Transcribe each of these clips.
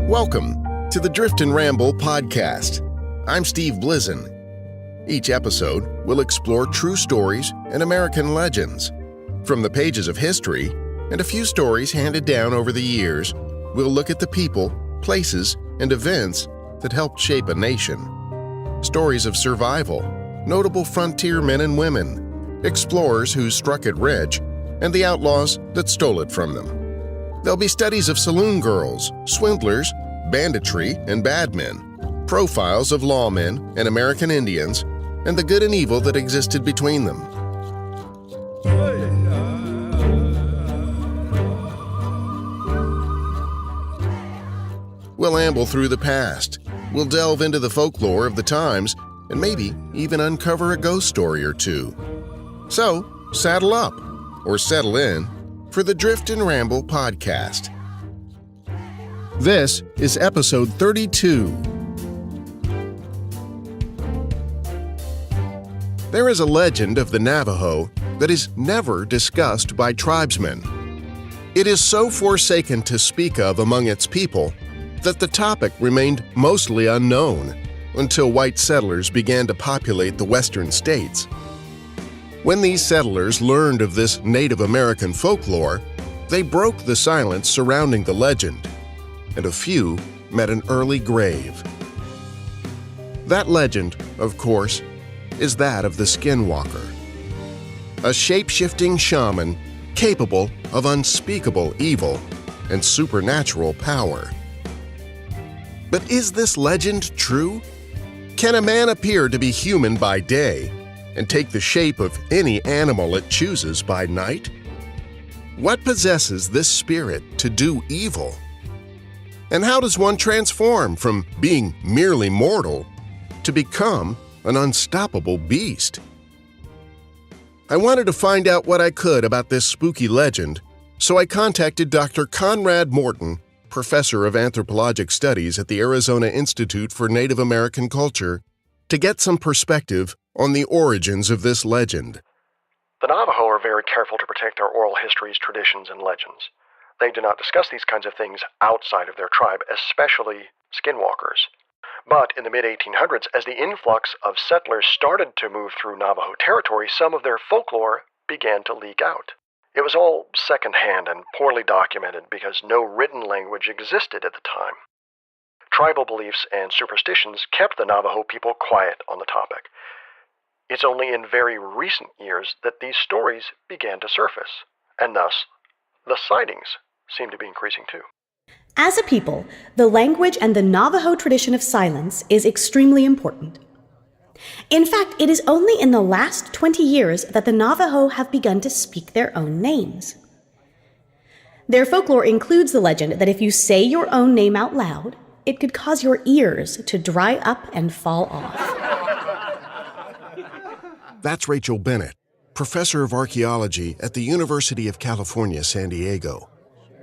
Welcome to the Drift and Ramble podcast. I'm Steve Blizin. Each episode will explore true stories and American legends. From the pages of history and a few stories handed down over the years, we'll look at the people, places, and events that helped shape a nation. Stories of survival, notable frontier men and women, explorers who struck it rich, and the outlaws that stole it from them. There'll be studies of saloon girls, swindlers, banditry, and bad men, profiles of lawmen and American Indians, and the good and evil that existed between them. We'll amble through the past. We'll delve into the folklore of the times and maybe even uncover a ghost story or two. So, saddle up or settle in for the Drift and Ramble podcast. This is episode 32. There is a legend of the Navajo that is never discussed by tribesmen. It is so forsaken to speak of among its people that the topic remained mostly unknown until white settlers began to populate the western states. When these settlers learned of this Native American folklore, they broke the silence surrounding the legend, and a few met an early grave. That legend, of course, is that of the Skin Walker, a shape-shifting shaman capable of unspeakable evil and supernatural power. But is this legend true? Can a man appear to be human by day and take the shape of any animal it chooses by night? What possesses this spirit to do evil? And how does one transform from being merely mortal to become an unstoppable beast? I wanted to find out what I could about this spooky legend, so I contacted Dr. Conrad Morton, professor of anthropologic studies at the Arizona Institute for Native American Culture, to get some perspective on the origins of this legend. The Navajo are very careful to protect their oral histories, traditions, and legends. They do not discuss these kinds of things outside of their tribe, especially skinwalkers. But in the mid-1800s, as the influx of settlers started to move through Navajo territory, some of their folklore began to leak out. It was all secondhand and poorly documented because no written language existed at the time. Tribal beliefs and superstitions kept the Navajo people quiet on the topic. It's only in very recent years that these stories began to surface, and thus, the sightings seem to be increasing too. As a people, the language and the Navajo tradition of silence is extremely important. In fact, it is only in the last 20 years that the Navajo have begun to speak their own names. Their folklore includes the legend that if you say your own name out loud, it could cause your ears to dry up and fall off. That's Rachel Bennett, professor of archaeology at the University of California, San Diego.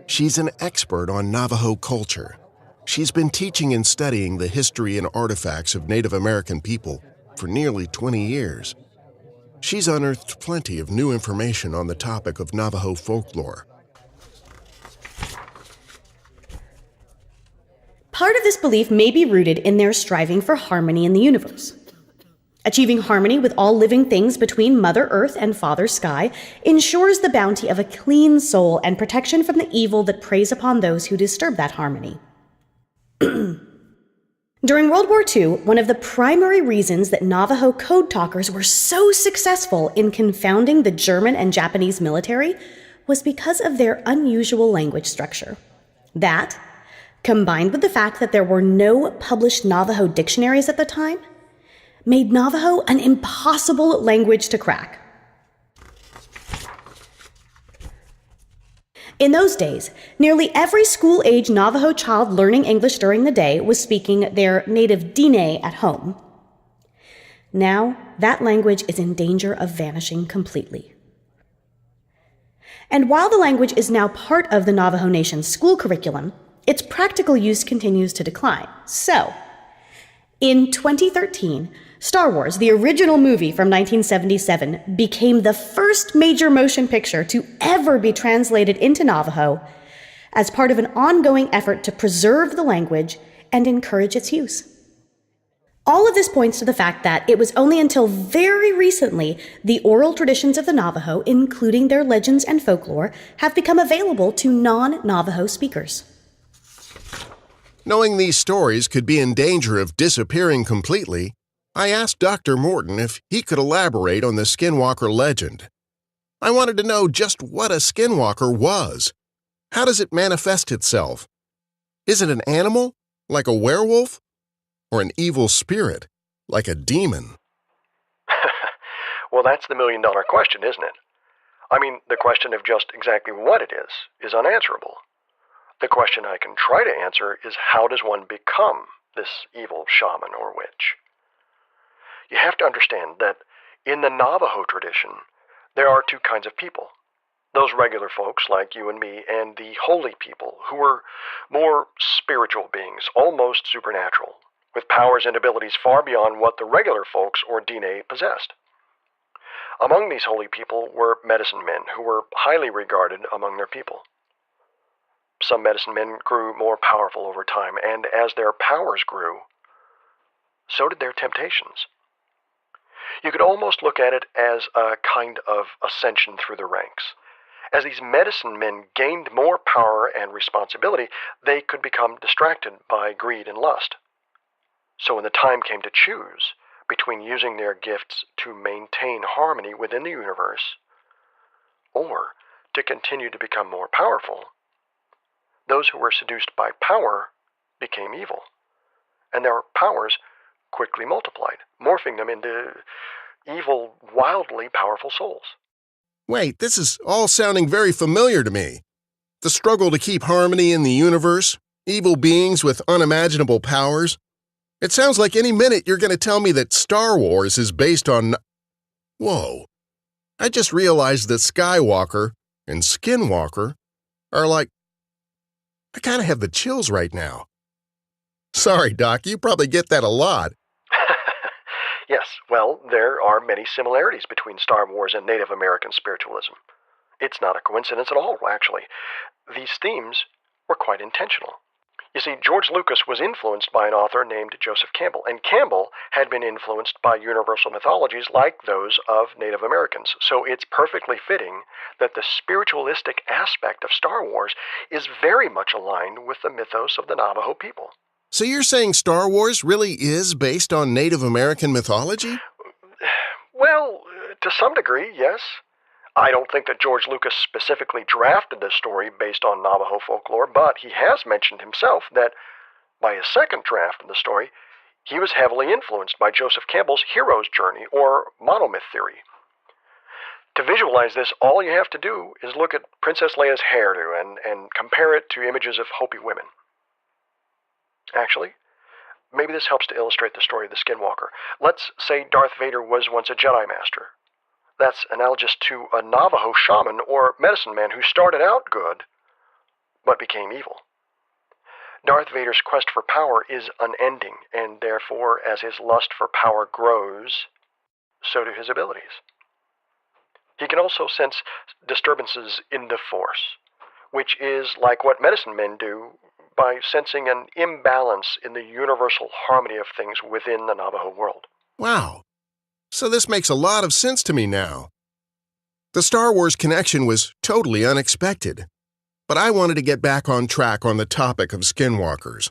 She's an expert on Navajo culture. She's been teaching and studying the history and artifacts of Native American people for nearly 20 years. She's unearthed plenty of new information on the topic of Navajo folklore. Part of this belief may be rooted in their striving for harmony in the universe. Achieving harmony with all living things between Mother Earth and Father Sky ensures the bounty of a clean soul and protection from the evil that preys upon those who disturb that harmony. During World War II, one of the primary reasons that Navajo code talkers were so successful in confounding the German and Japanese military was because of their unusual language structure. That, combined with the fact that there were no published Navajo dictionaries at the time, made Navajo an impossible language to crack. In those days, nearly every school-age Navajo child learning English during the day was speaking their native Diné at home. Now, that language is in danger of vanishing completely. And while the language is now part of the Navajo Nation's school curriculum, its practical use continues to decline. So, in 2013, Star Wars, the original movie from 1977, became the first major motion picture to ever be translated into Navajo, as part of an ongoing effort to preserve the language and encourage its use. All of this points to the fact that it was only until very recently the oral traditions of the Navajo, including their legends and folklore, have become available to non-Navajo speakers. Knowing these stories could be in danger of disappearing completely, I asked Dr. Morton if he could elaborate on the Skinwalker legend. I wanted to know just what a skinwalker was. How does it manifest itself? Is it an animal, like a werewolf? Or an evil spirit, like a demon? Well, that's the million-dollar question, isn't it? I mean, the question of just exactly what it is unanswerable. The question I can try to answer is, how does one become this evil shaman or witch? You have to understand that in the Navajo tradition, there are two kinds of people. Those regular folks like you and me, and the holy people, who were more spiritual beings, almost supernatural, with powers and abilities far beyond what the regular folks or Dine possessed. Among these holy people were medicine men who were highly regarded among their people. Some medicine men grew more powerful over time, and as their powers grew, so did their temptations. You could almost look at it as a kind of ascension through the ranks. As these medicine men gained more power and responsibility, they could become distracted by greed and lust. So when the time came to choose between using their gifts to maintain harmony within the universe or to continue to become more powerful, those who were seduced by power became evil, and their powers quickly multiplied, morphing them into evil, wildly powerful souls. Wait, this is all sounding very familiar to me. The struggle to keep harmony in the universe, evil beings with unimaginable powers. It sounds like any minute you're going to tell me that Star Wars is based on... Whoa. I just realized that Skywalker and Skinwalker are like... I kind of have the chills right now. Sorry, Doc, you probably get that a lot. Yes, well, there are many similarities between Star Wars and Native American spiritualism. It's not a coincidence at all, actually. These themes were quite intentional. You see, George Lucas was influenced by an author named Joseph Campbell, and Campbell had been influenced by universal mythologies like those of Native Americans. So it's perfectly fitting that the spiritualistic aspect of Star Wars is very much aligned with the mythos of the Navajo people. So you're saying Star Wars really is based on Native American mythology? Well, to some degree, yes. I don't think that George Lucas specifically drafted this story based on Navajo folklore, but he has mentioned himself that by his second draft of the story, he was heavily influenced by Joseph Campbell's hero's journey, or monomyth theory. To visualize this, all you have to do is look at Princess Leia's hairdo and compare it to images of Hopi women. Actually, maybe this helps to illustrate the story of the Skinwalker. Let's say Darth Vader was once a Jedi Master. That's analogous to a Navajo shaman or medicine man who started out good, but became evil. Darth Vader's quest for power is unending, and therefore, as his lust for power grows, so do his abilities. He can also sense disturbances in the Force, which is like what medicine men do by sensing an imbalance in the universal harmony of things within the Navajo world. Wow. So this makes a lot of sense to me now. The Star Wars connection was totally unexpected, but I wanted to get back on track on the topic of skinwalkers.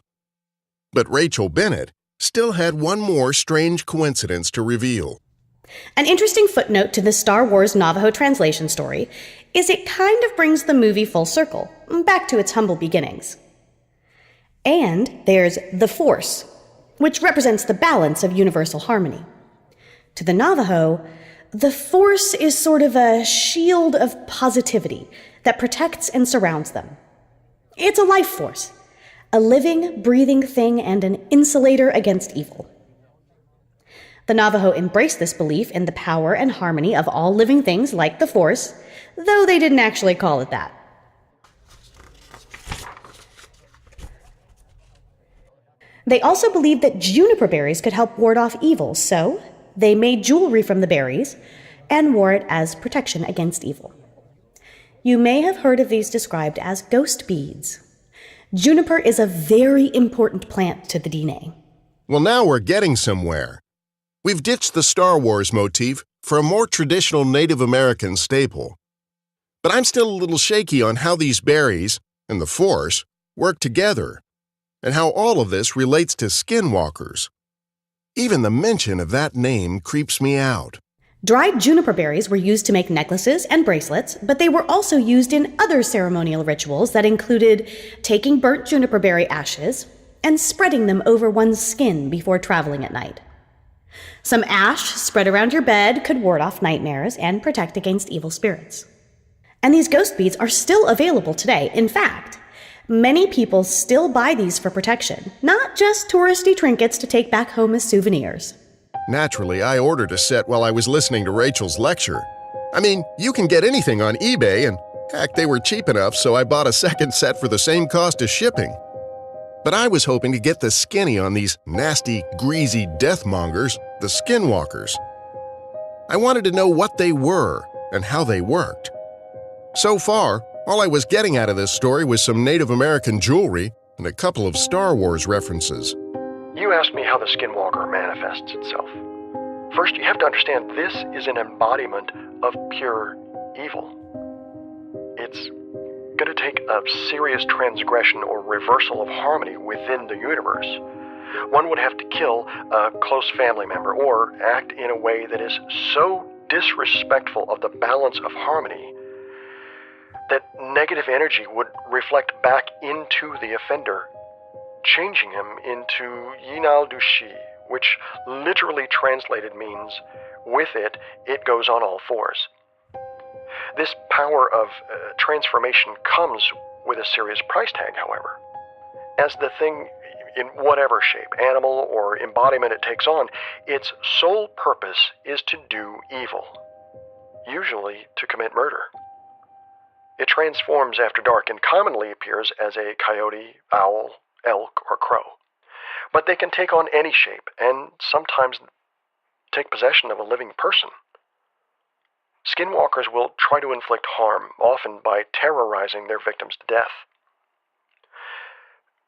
But Rachel Bennett still had one more strange coincidence to reveal. An interesting footnote to the Star Wars Navajo translation story is it kind of brings the movie full circle, back to its humble beginnings. And there's the Force, which represents the balance of universal harmony. To the Navajo, the Force is sort of a shield of positivity that protects and surrounds them. It's a life force, a living, breathing thing and an insulator against evil. The Navajo embraced this belief in the power and harmony of all living things like the Force, though they didn't actually call it that. They also believed that juniper berries could help ward off evil, so they made jewelry from the berries and wore it as protection against evil. You may have heard of these described as ghost beads. Juniper is a very important plant to the Diné. Well, now we're getting somewhere. We've ditched the Star Wars motif for a more traditional Native American staple. But I'm still a little shaky on how these berries, and the Force, work together, and how all of this relates to skinwalkers. Even the mention of that name creeps me out. Dried juniper berries were used to make necklaces and bracelets, but they were also used in other ceremonial rituals that included taking burnt juniper berry ashes and spreading them over one's skin before traveling at night. Some ash spread around your bed could ward off nightmares and protect against evil spirits. And these ghost beads are still available today. In fact, many people still buy these for protection, not just touristy trinkets to take back home as souvenirs. Naturally, I ordered a set while I was listening to Rachel's lecture. I mean, you can get anything on eBay, and heck, they were cheap enough, so I bought a second set for the same cost as shipping. But I was hoping to get the skinny on these nasty, greasy deathmongers, the skinwalkers. I wanted to know what they were and how they worked. So far, all I was getting out of this story was some Native American jewelry and a couple of Star Wars references. You asked me how the skinwalker manifests itself. First, you have to understand this is an embodiment of pure evil. It's going to take a serious transgression or reversal of harmony within the universe. One would have to kill a close family member or act in a way that is so disrespectful of the balance of harmony that negative energy would reflect back into the offender, changing him into Yinal Dushi, which literally translated means, with it, it goes on all fours. This power of transformation comes with a serious price tag, however. As the thing, in whatever shape, animal or embodiment it takes on, its sole purpose is to do evil, usually to commit murder. It transforms after dark and commonly appears as a coyote, owl, elk, or crow. But they can take on any shape and sometimes take possession of a living person. Skinwalkers will try to inflict harm, often by terrorizing their victims to death.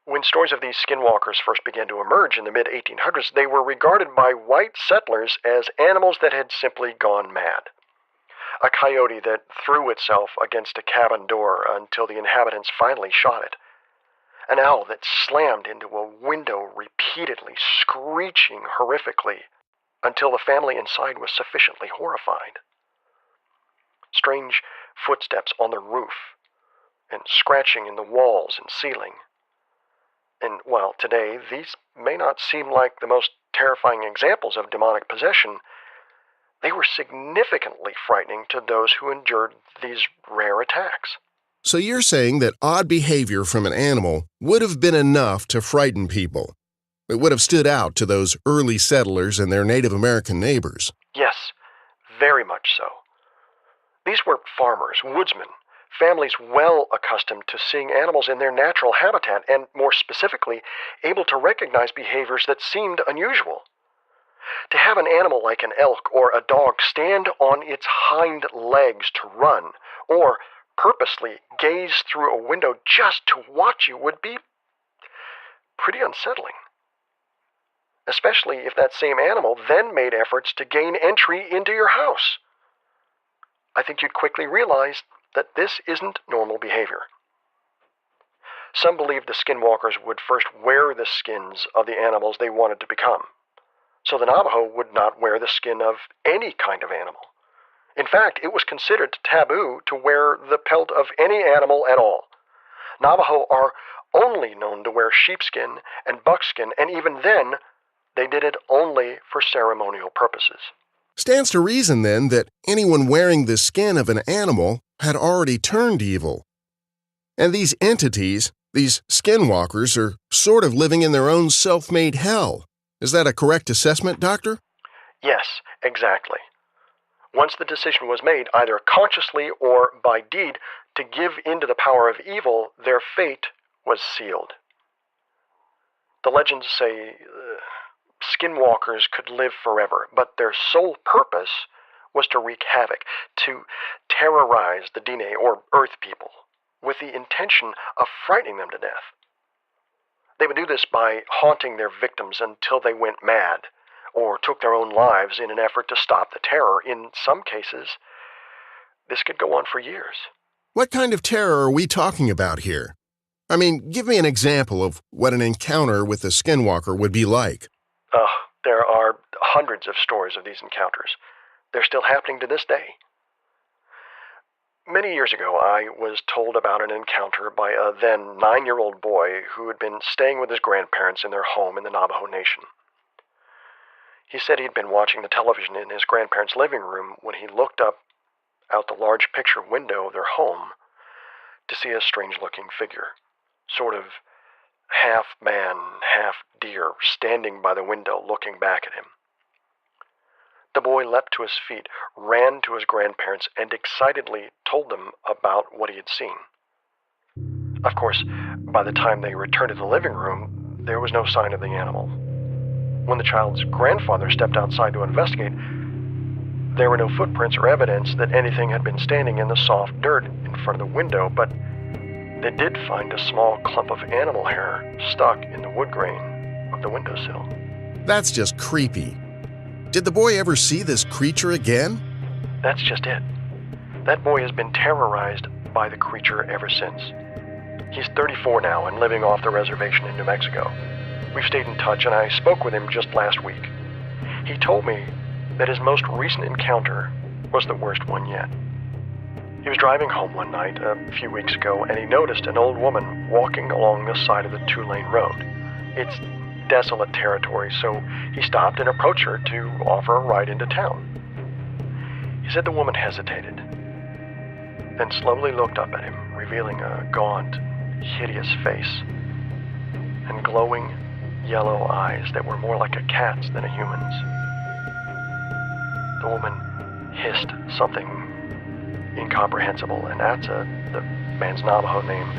When stories of these skinwalkers first began to emerge in the mid-1800s, they were regarded by white settlers as animals that had simply gone mad. A coyote that threw itself against a cabin door until the inhabitants finally shot it. An owl that slammed into a window repeatedly, screeching horrifically until the family inside was sufficiently horrified. Strange footsteps on the roof and scratching in the walls and ceiling. And while today these may not seem like the most terrifying examples of demonic possession, they were significantly frightening to those who endured these rare attacks. So you're saying that odd behavior from an animal would have been enough to frighten people. It would have stood out to those early settlers and their Native American neighbors. Yes, very much so. These were farmers, woodsmen, families well accustomed to seeing animals in their natural habitat and, more specifically, able to recognize behaviors that seemed unusual. To have an animal like an elk or a dog stand on its hind legs to run, or purposely gaze through a window just to watch you would be pretty unsettling. Especially if that same animal then made efforts to gain entry into your house. I think you'd quickly realize that this isn't normal behavior. Some believed the skinwalkers would first wear the skins of the animals they wanted to become. So the Navajo would not wear the skin of any kind of animal. In fact, it was considered taboo to wear the pelt of any animal at all. Navajo are only known to wear sheepskin and buckskin, and even then, they did it only for ceremonial purposes. Stands to reason, then, that anyone wearing the skin of an animal had already turned evil. And these entities, these skinwalkers, are sort of living in their own self-made hell. Is that a correct assessment, Doctor? Yes, exactly. Once the decision was made, either consciously or by deed, to give in to the power of evil, their fate was sealed. The legends say skinwalkers could live forever, but their sole purpose was to wreak havoc, to terrorize the Dine, or Earth people, with the intention of frightening them to death. They would do this by haunting their victims until they went mad, or took their own lives in an effort to stop the terror. In some cases, this could go on for years. What kind of terror are we talking about here? I mean, give me an example of what an encounter with a skinwalker would be like. There are hundreds of stories of these encounters. They're still happening to this day. Many years ago, I was told about an encounter by a then 9-year-old boy who had been staying with his grandparents in their home in the Navajo Nation. He said he'd been watching the television in his grandparents' living room when he looked up out the large picture window of their home to see a strange-looking figure, sort of half man, half deer, standing by the window looking back at him. The boy leapt to his feet, ran to his grandparents, and excitedly told them about what he had seen. Of course, by the time they returned to the living room, there was no sign of the animal. When the child's grandfather stepped outside to investigate, there were no footprints or evidence that anything had been standing in the soft dirt in front of the window, but they did find a small clump of animal hair stuck in the wood grain of the windowsill. That's just creepy. Did the boy ever see this creature again? That's just it. That boy has been terrorized by the creature ever since. He's 34 now and living off the reservation in New Mexico. We've stayed in touch, and I spoke with him just last week. He told me that his most recent encounter was the worst one yet. He was driving home one night a few weeks ago, and he noticed an old woman walking along the side of the 2-lane road. It's desolate territory, so he stopped and approached her to offer a ride into town. He said the woman hesitated, then slowly looked up at him, revealing a gaunt, hideous face and glowing yellow eyes that were more like a cat's than a human's. The woman hissed something incomprehensible, and Atza, the man's Navajo name,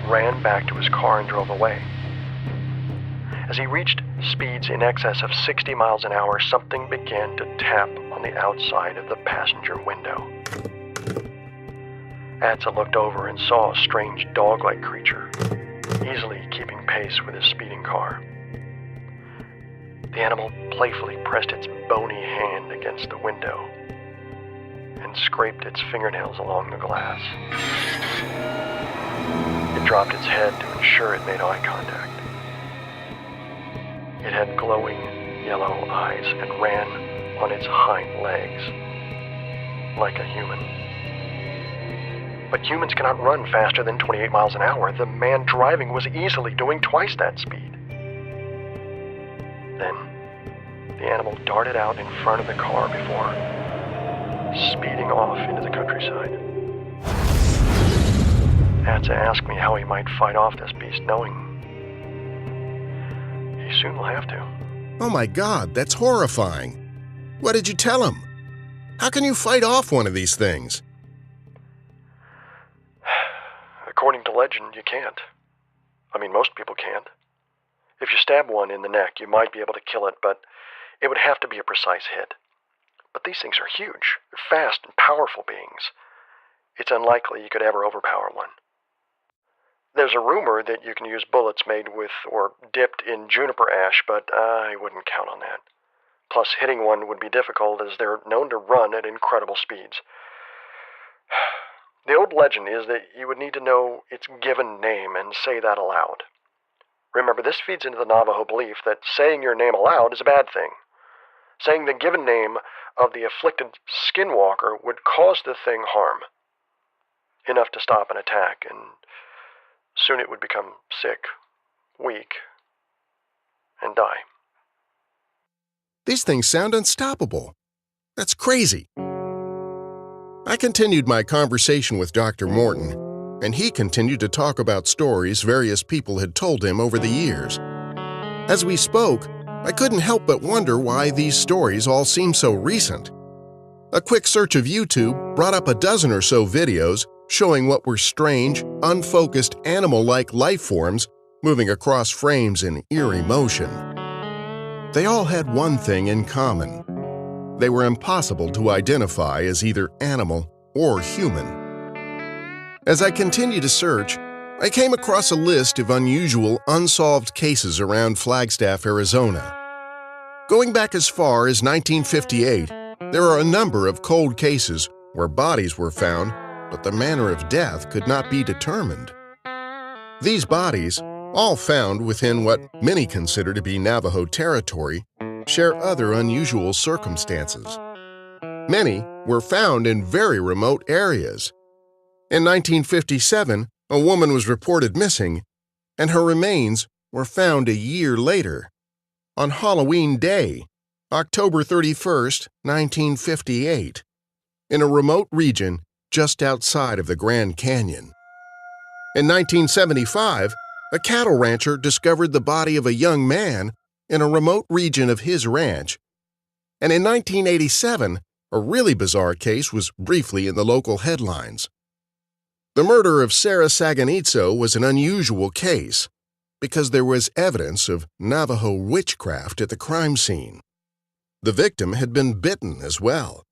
ran back to his car and drove away. As he reached speeds in excess of 60 miles an hour, something began to tap on the outside of the passenger window. Atza looked over and saw a strange dog-like creature, easily keeping pace with his speeding car. The animal playfully pressed its bony hand against the window and scraped its fingernails along the glass. It dropped its head to ensure it made eye contact. It had glowing yellow eyes and ran on its hind legs like a human. But humans cannot run faster than 28 miles an hour. The man driving was easily doing twice that speed. Then, the animal darted out in front of the car before speeding off into the countryside. Atza asked me how he might fight off this beast, knowing he soon will have to. Oh my God, that's horrifying. What did you tell him? How can you fight off one of these things? According to legend, you can't. I mean, most people can't. If you stab one in the neck, you might be able to kill it, but it would have to be a precise hit. But these things are huge. They're fast and powerful beings. It's unlikely you could ever overpower one. There's a rumor that you can use bullets made with or dipped in juniper ash, but I wouldn't count on that. Plus, hitting one would be difficult as they're known to run at incredible speeds. The old legend is that you would need to know its given name and say that aloud. Remember, this feeds into the Navajo belief that saying your name aloud is a bad thing. Saying the given name of the afflicted skinwalker would cause the thing harm, enough to stop an attack, and soon it would become sick, weak, and die. These things sound unstoppable. That's crazy. I continued my conversation with Dr. Morton, and he continued to talk about stories various people had told him over the years. As we spoke, I couldn't help but wonder why these stories all seem so recent. A quick search of YouTube brought up a dozen or so videos showing what were strange, unfocused animal-like life forms moving across frames in eerie motion. They all had one thing in common. they were impossible to identify as either animal or human. As I continued to search, I came across a list of unusual unsolved cases around Flagstaff, Arizona. Going back as far as 1958, there are a number of cold cases where bodies were found, but the manner of death could not be determined. These bodies, all found within what many consider to be Navajo territory, share other unusual circumstances. Many were found in very remote areas. In 1957, a woman was reported missing, and her remains were found a year later, on Halloween Day, October 31st, 1958, in a remote region just outside of the Grand Canyon. In 1975, a cattle rancher discovered the body of a young man in a remote region of his ranch. And in 1987, a really bizarre case was briefly in the local headlines. The murder of Sarah Saganitso was an unusual case because there was evidence of Navajo witchcraft at the crime scene. The victim had been bitten as well.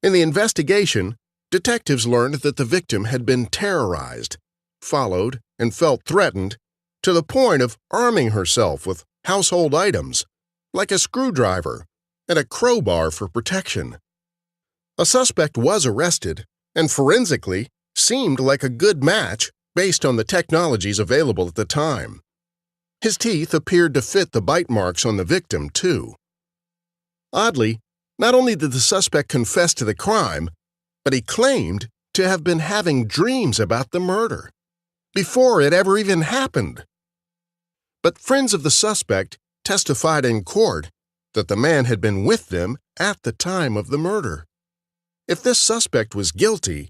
In the investigation, detectives learned that the victim had been terrorized, followed, and felt threatened to the point of arming herself with household items, like a screwdriver and a crowbar for protection. A suspect was arrested, and forensically seemed like a good match based on the technologies available at the time. His teeth appeared to fit the bite marks on the victim, too. Oddly, not only did the suspect confess to the crime, but he claimed to have been having dreams about the murder before it ever even happened. But friends of the suspect testified in court that the man had been with them at the time of the murder. If this suspect was guilty,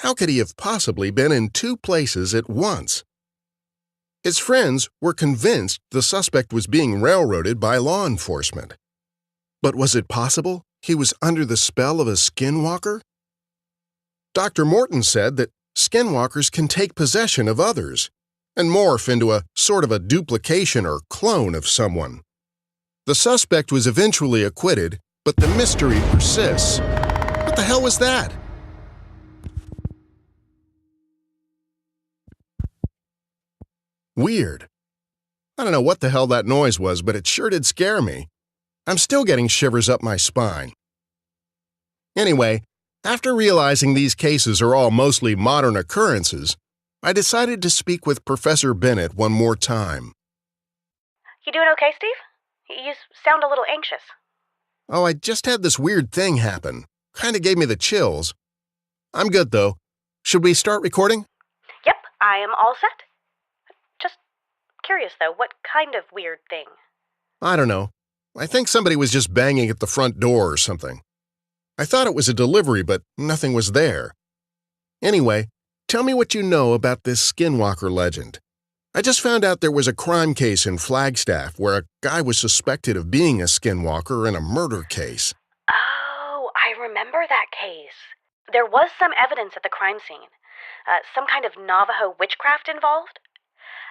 how could he have possibly been in two places at once? His friends were convinced the suspect was being railroaded by law enforcement. But was it possible he was under the spell of a skinwalker? Dr. Morton said that skinwalkers can take possession of others and morph into a sort of a duplication or clone of someone. The suspect was eventually acquitted, but the mystery persists. What the hell was that? Weird. I don't know what the hell that noise was, but it sure did scare me. I'm still getting shivers up my spine. Anyway, after realizing these cases are all mostly modern occurrences, I decided to speak with Professor Bennett one more time. You doing okay, Steve? You sound a little anxious. Oh, I just had this weird thing happen. Kinda gave me the chills. I'm good, though. Should we start recording? Yep, I am all set. Just curious, though, what kind of weird thing? I don't know. I think somebody was just banging at the front door or something. I thought it was a delivery, but nothing was there. Anyway, tell me what you know about this skinwalker legend. I just found out there was a crime case in Flagstaff where a guy was suspected of being a skinwalker in a murder case. Oh, I remember that case. There was some evidence at the crime scene. Some kind of Navajo witchcraft involved.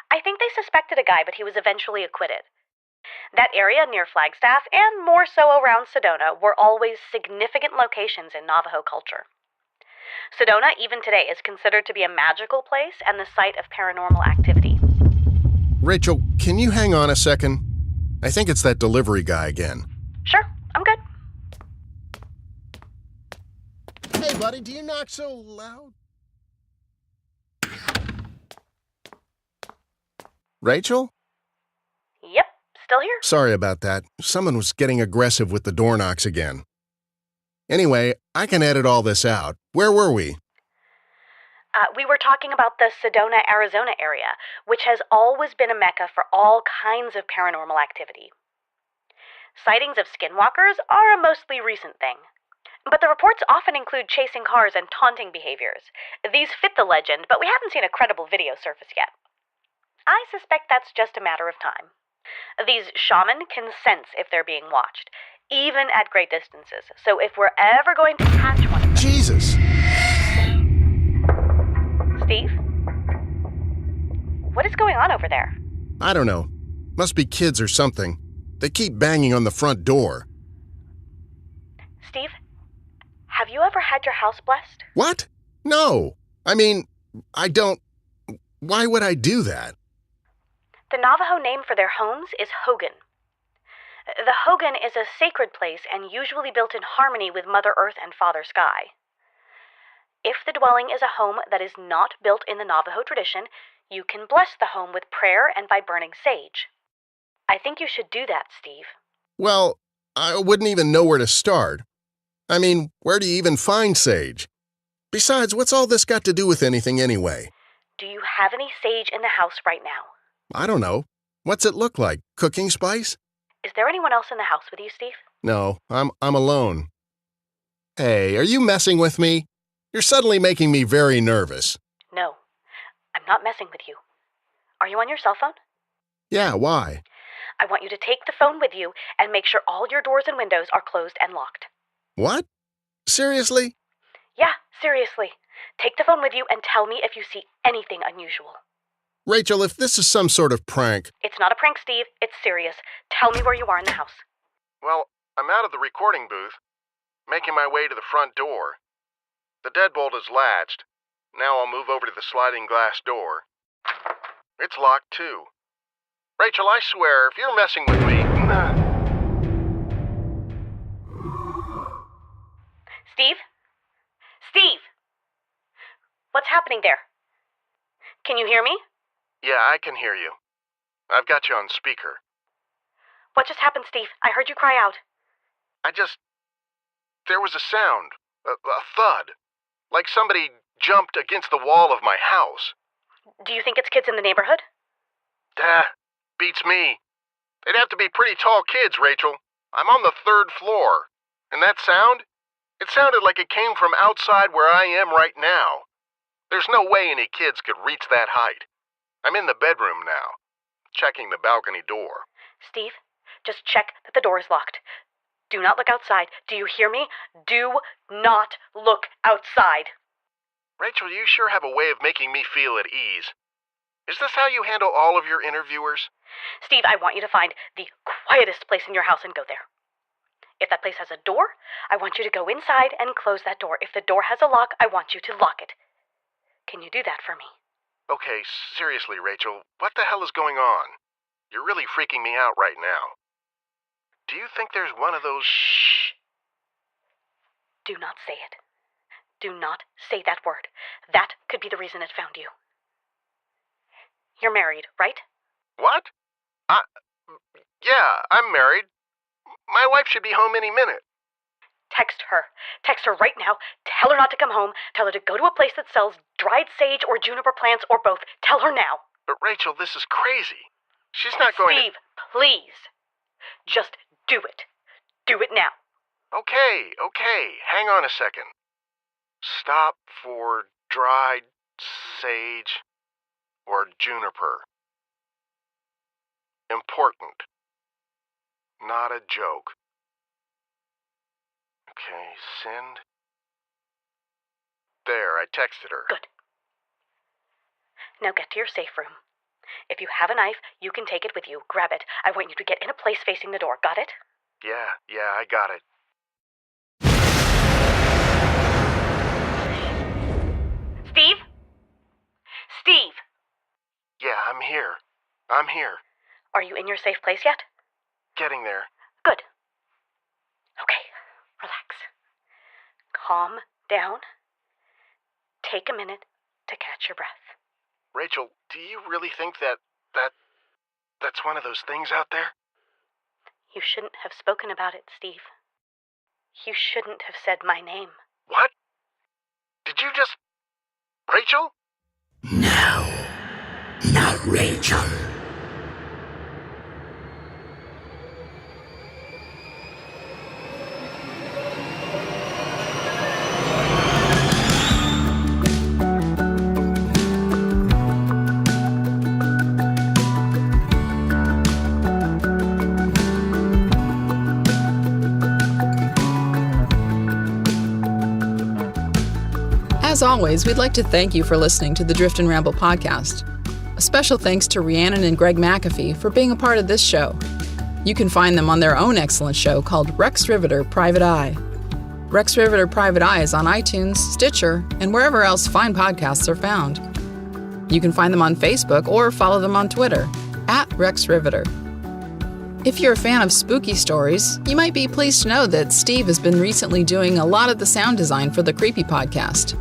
I think they suspected a guy, but he was eventually acquitted. That area near Flagstaff, and more so around Sedona, were always significant locations in Navajo culture. Sedona, even today, is considered to be a magical place and the site of paranormal activity. Rachel, can you hang on a second? I think it's that delivery guy again. Sure, I'm good. Hey, buddy, do you knock so loud? Rachel? Yep, still here. Sorry about that. Someone was getting aggressive with the door knocks again. Anyway, I can edit all this out. Where were we? We were talking about the Sedona, Arizona area, which has always been a mecca for all kinds of paranormal activity. Sightings of skinwalkers are a mostly recent thing, but the reports often include chasing cars and taunting behaviors. These fit the legend, but we haven't seen a credible video surface yet. I suspect that's just a matter of time. These shaman can sense if they're being watched, even at great distances, so if we're ever going to catch one of them... Jesus! Steve? What is going on over there? I don't know. Must be kids or something. They keep banging on the front door. Have you ever had your house blessed? What? No. I mean, I don't... Why would I do that? The Navajo name for their homes is Hogan. The Hogan is a sacred place and usually built in harmony with Mother Earth and Father Sky. If the dwelling is a home that is not built in the Navajo tradition, you can bless the home with prayer and by burning sage. I think you should do that, Steve. Well, I wouldn't even know where to start. I mean, where do you even find sage? Besides, what's all this got to do with anything anyway? Do you have any sage in the house right now? I don't know. What's it look like? Cooking spice? Is there anyone else in the house with you, Steve? No, I'm alone. Hey, are you messing with me? You're suddenly making me very nervous. No, I'm not messing with you. Are you on your cell phone? Yeah, why? I want you to take the phone with you and make sure all your doors and windows are closed and locked. What? Seriously? Yeah, seriously. Take the phone with you and tell me if you see anything unusual. Rachel, if this is some sort of prank... It's not a prank, Steve. It's serious. Tell me where you are in the house. Well, I'm out of the recording booth, making my way to the front door. The deadbolt is latched. Now I'll move over to the sliding glass door. It's locked, too. Rachel, I swear, if you're messing with me... Steve? Steve! What's happening there? Can you hear me? Yeah, I can hear you. I've got you on speaker. What just happened, Steve? I heard you cry out. There was a sound. A thud. Like somebody jumped against the wall of my house. Do you think it's kids in the neighborhood? Beats me. They'd have to be pretty tall kids, Rachel. I'm on the 3rd floor. And that sound? It sounded like it came from outside where I am right now. There's no way any kids could reach that height. I'm in the bedroom now, checking the balcony door. Steve, just check that the door is locked. Do not look outside. Do you hear me? Do not look outside. Rachel, you sure have a way of making me feel at ease. Is this how you handle all of your interviewers? Steve, I want you to find the quietest place in your house and go there. If that place has a door, I want you to go inside and close that door. If the door has a lock, I want you to lock it. Can you do that for me? Okay, seriously, Rachel, what the hell is going on? You're really freaking me out right now. Do you think there's one of those... Shh. Do not say it. Do not say that word. That could be the reason it found you. You're married, right? What? Yeah, I'm married. My wife should be home any minute. Text her. Text her right now. Tell her not to come home. Tell her to go to a place that sells dried sage or juniper plants or both. Tell her now. But Rachel, this is crazy. She's not going Steve, please. Just do it. Do it now. Okay. Hang on a second. Stop for dried sage or juniper. Important. Not a joke. Okay, send. There, I texted her. Good. Now get to your safe room. If you have a knife, you can take it with you. Grab it. I want you to get in a place facing the door. Got it? Yeah, I got it. Steve? Steve! Yeah, I'm here. Are you in your safe place yet? Getting there. Good. Okay, relax. Calm down. Take a minute to catch your breath. Rachel, do you really think that's one of those things out there? You shouldn't have spoken about it, Steve. You shouldn't have said my name. What? Did you just... Rachel? No, not Rachel. As always, we'd like to thank you for listening to the Drift and Ramble podcast. A special thanks to Rhiannon and Greg McAfee for being a part of this show. You can find them on their own excellent show called Rex Rivetter, Private Eye. Rex Rivetter Private Eye is on iTunes, Stitcher, and wherever else fine podcasts are found. You can find them on Facebook or follow them on Twitter, @Rex Rivetter. If you're a fan of spooky stories, you might be pleased to know that Steve has been recently doing a lot of the sound design for the Creepy Podcast.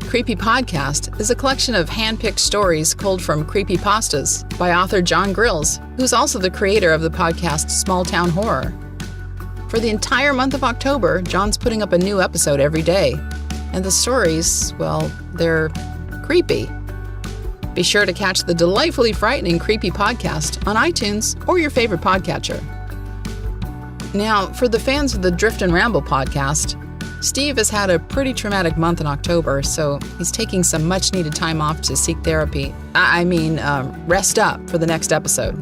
Creepy Podcast is a collection of hand-picked stories culled from creepypastas by author John Grills, who's also the creator of the podcast Small Town Horror. For the entire month of October, John's putting up a new episode every day. And the stories, well, they're creepy. Be sure to catch the delightfully frightening Creepy Podcast on iTunes or your favorite podcatcher. Now, for the fans of the Drift and Ramble podcast, Steve has had a pretty traumatic month in October, so he's taking some much-needed time off to seek therapy. Rest up for the next episode.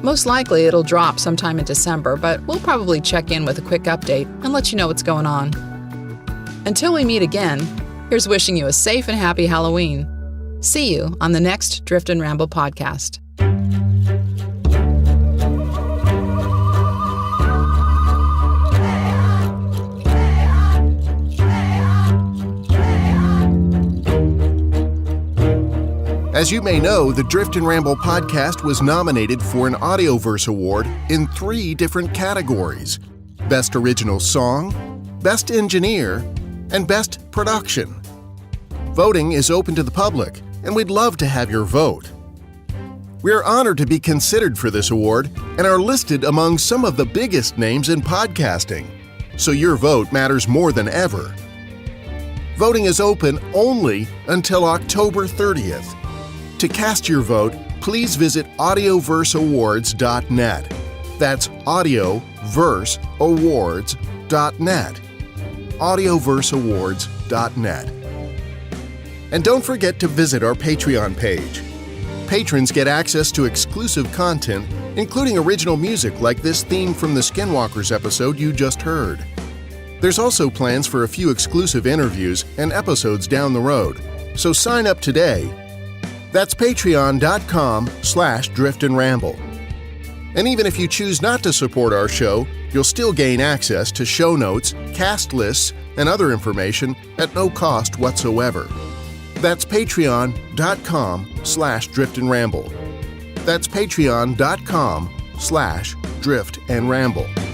Most likely it'll drop sometime in December, but we'll probably check in with a quick update and let you know what's going on. Until we meet again, here's wishing you a safe and happy Halloween. See you on the next Drift and Ramble podcast. As you may know, the Drift and Ramble podcast was nominated for an Audioverse Award in 3 different categories: Best Original Song, Best Engineer, and Best Production. Voting is open to the public, and we'd love to have your vote. We are honored to be considered for this award and are listed among some of the biggest names in podcasting, so your vote matters more than ever. Voting is open only until October 30th. To cast your vote, please visit audioverseawards.net. That's audioverseawards.net. audioverseawards.net. And don't forget to visit our Patreon page. Patrons get access to exclusive content, including original music like this theme from the Skinwalkers episode you just heard. There's also plans for a few exclusive interviews and episodes down the road, so sign up today. That's patreon.com/driftanramble. And even if you choose not to support our show, you'll still gain access to show notes, cast lists, and other information at no cost whatsoever. That's patreon.com/driftanramble. That's patreon.com/driftanramble.